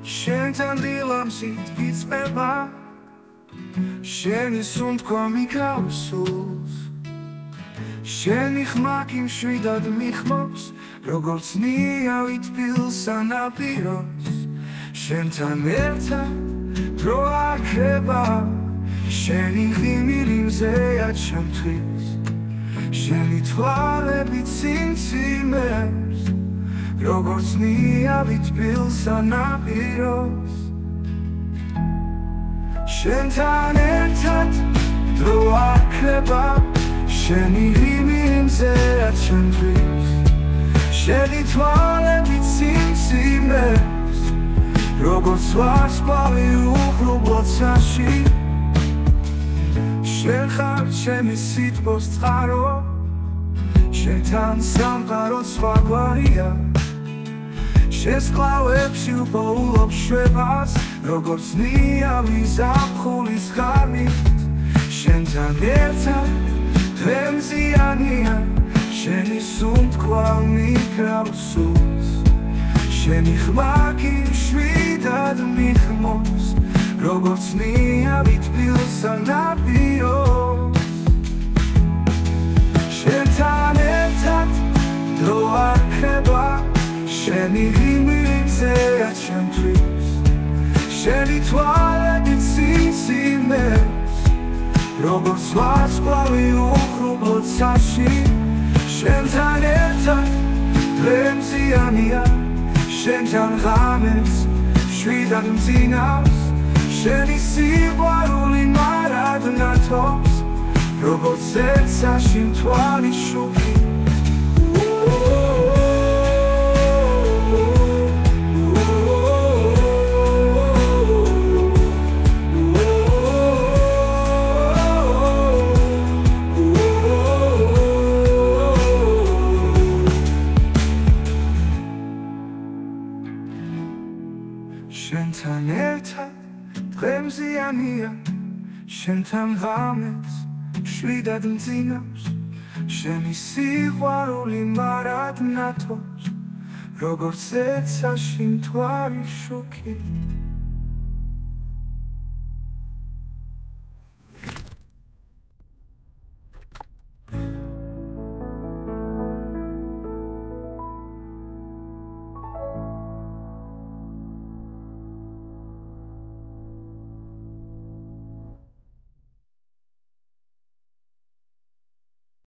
შენთან დილამზით გიწება შენი სუნთქვა მიკრავს სულს შენი ხმა კი მშვიდად მიხმობს როგორც ნიავი თბილ სანაპიროს შენთან ერთად დრო არ ქრება შენი ღიმილი მზეა ჩემთვის შენი თვალები ციმციმებს როგორც ნიავი თბილ სანაპიროს შენთან ერთად დრო არ ქრება შენი ღიმილი მზეა ჩემთვის შენი თვალები ციმციმებს როგორც ვარსკვლავი უღრუბლად საში შენ ხარ ჩემი სითბოს წყარო შენთან სამყარო სხვაგვარია შენს კლავებში უპოულობ შვებას როგორც ნიავი ზაფხულის ღამით შენთან ერთად დღე მზიანია შენი სუნთქვა მიკრავს სულს შენი ხმა კი მშვიდად მიხმობს როგორც ნიავი თბილ სანაპიროს შენთან ერთად დრო არ ქრება შენი ღიმილი მზეა ჩემთვის შენი თვალები ციმციმებს როგორც ვარსკვლავი უღრუბლად საში შენთან ერთად დღე მზიანია შენთან ღამეს მშვიდად მძინავს შენი სიყვარული მარად ნათობს როგორც ერთსაში მთვარი შუქი შენთან ერთად დღე მზიანია შენთან ღამეს მშვიდად მძინავს შენი სიყვარული მარად ნათობს როგორც ერთსაში მთვარი შუქი